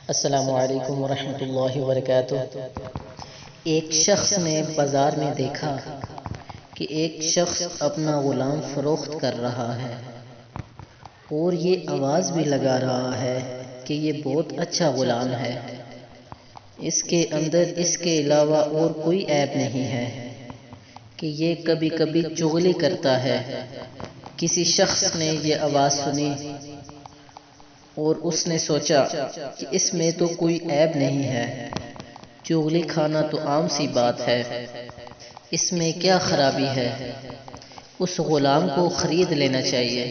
السلام علیکم ورحمۃ اللہ وبرکاتہ۔ ایک شخص نے بازار میں دیکھا کہ ایک شخص اپنا غلام فروخت کر رہا ہے اور یہ آواز بھی لگا رہا ہے کہ یہ بہت اچھا غلام ہے، اس کے اندر اس کے علاوہ اور کوئی عیب نہیں ہے کہ یہ کبھی کبھی چغلی کرتا ہے۔ کسی شخص نے یہ آواز سنی اور اس نے سوچا کہ اس میں تو کوئی عیب نہیں ہے، چغلی کھانا تو عام سی بات ہے، اس میں کیا خرابی ہے، اس غلام کو خرید لینا چاہیے۔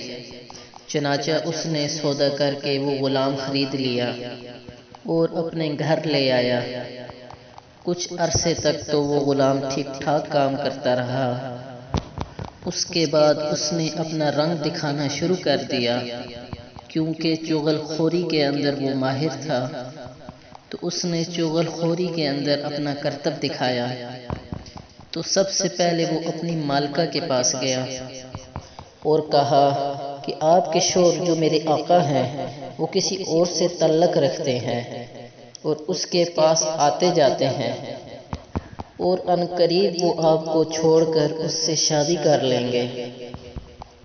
چنانچہ اس نے سودا کر کے وہ غلام خرید لیا اور اپنے گھر لے آیا۔ کچھ عرصے تک تو وہ غلام ٹھیک ٹھاک کام کرتا رہا۔ اس کے بعد اس نے اپنا رنگ دکھانا شروع کر دیا، کیونکہ چغل خوری کے اندر وہ ماہر تھا، تو اس نے چغل خوری کے اندر اپنا کرتب دکھایا۔ تو سب سے پہلے وہ اپنی مالکہ کے پاس گیا اور کہا کہ آپ کے شوہر جو میرے آقا ہیں وہ کسی اور سے تعلق رکھتے ہیں اور اس کے پاس آتے جاتے ہیں، اور ان قریب وہ آپ کو چھوڑ کر اس سے شادی کر لیں گے،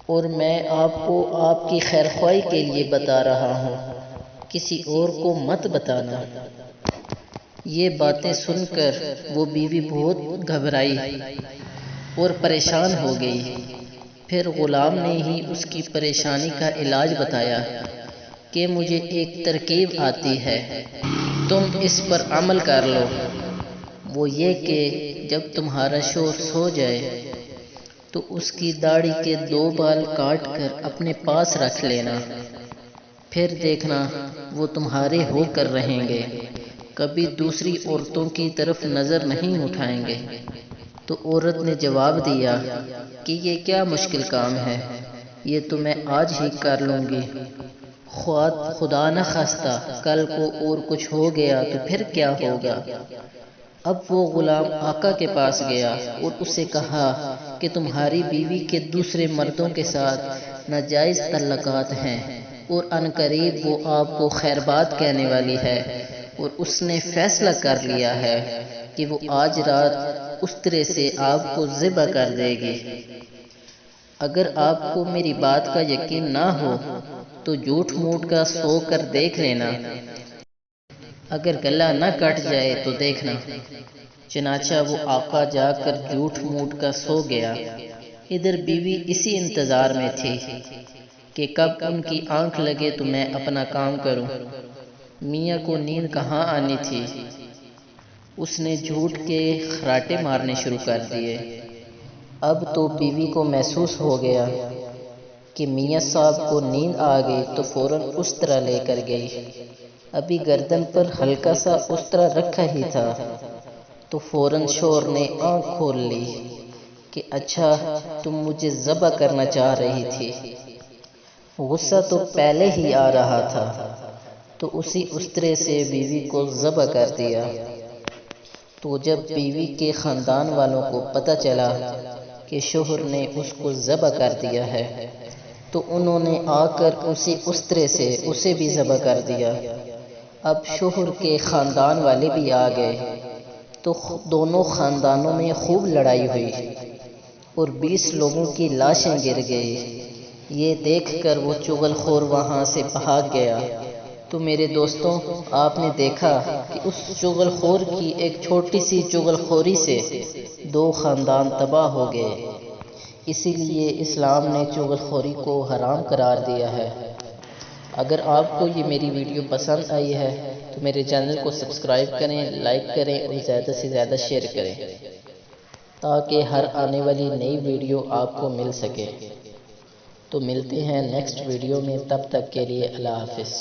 اور میں آپ کو آپ کی خیر خواہی کے لیے بتا رہا ہوں، کسی اور کو مت بتانا۔ یہ باتیں سن کر وہ بیوی بہت گھبرائی اور پریشان ہو گئی۔ پھر غلام نے ہی اس کی پریشانی کا علاج بتایا کہ مجھے ایک ترکیب آتی ہے، تم اس پر عمل کر لو۔ وہ یہ کہ جب تمہارا شوہر سو جائے تو اس کی داڑھی کے 2 بال کاٹ کر اپنے پاس رکھ لینا، پھر دیکھنا وہ تمہارے ہو کر رہیں گے، کبھی دوسری عورتوں کی طرف نظر نہیں اٹھائیں گے۔ تو عورت نے جواب دیا کہ یہ کیا مشکل کام ہے، یہ تو میں آج ہی کر لوں گی، خدا نہ خواستہ کل کو اور کچھ ہو گیا تو پھر کیا ہوگا۔ اب وہ غلام آقا کے پاس گیا اور اسے کہا کہ تمہاری بیوی کے دوسرے مردوں کے ساتھ ناجائز تعلقات ہیں اور ان قریب وہ آپ کو خیر بات کہنے والی ہے، اور اس نے فیصلہ کر لیا ہے کہ وہ آج رات اس طرح سے آپ کو ذبح کر دے گی۔ اگر آپ کو میری بات کا یقین نہ ہو تو جھوٹ موٹ کا سو کر دیکھ لینا، اگر گلا نہ کٹ جائے تو دیکھنا۔ چنانچہ وہ آقا جا کر جھوٹ موٹ کا سو گیا۔ ادھر بیوی اسی انتظار میں تھی کہ کب ان کی آنکھ لگے تو میں اپنا کام کروں۔ میاں کو نیند کہاں آنی تھی، اس نے جھوٹ کے خراٹے مارنے شروع کر دیے۔ اب تو بیوی کو محسوس ہو گیا کہ میاں صاحب کو نیند آ گئی تو فوراً اس طرح لے کر گئی۔ ابھی گردن پر ہلکا سا اس طرح رکھا ہی تھا تو فوراً شوہر نے آنکھ کھول لی کہ اچھا تم مجھے ذبح کرنا چاہ رہی تھی۔ غصہ تو پہلے ہی آ رہا تھا تو اسی استرے سے بیوی کو ذبح کر دیا۔ تو جب بیوی کے خاندان والوں کو پتہ چلا کہ شوہر نے اس کو ذبح کر دیا ہے تو انہوں نے آ کر اسی استرے سے اسے بھی ذبح کر دیا۔ اب شوہر کے خاندان والے بھی آ گئے تو دونوں خاندانوں میں خوب لڑائی ہوئی اور 20 لوگوں کی لاشیں گر گئی۔ یہ دیکھ کر وہ چغل خور وہاں سے بھاگ گیا۔ تو میرے دوستوں، آپ نے دیکھا کہ اس چغل خور کی ایک چھوٹی سی چغل خوری سے 2 خاندان تباہ ہو گئے۔ اسی لیے اسلام نے چغل خوری کو حرام قرار دیا ہے۔ اگر آپ کو یہ میری ویڈیو پسند آئی ہے تو میرے چینل کو سبسکرائب کریں، لائک کریں اور زیادہ سے زیادہ شیئر کریں تاکہ ہر آنے والی نئی ویڈیو آپ کو مل سکے۔ تو ملتے ہیں نیکسٹ ویڈیو میں، تب تک کے لیے اللہ حافظ۔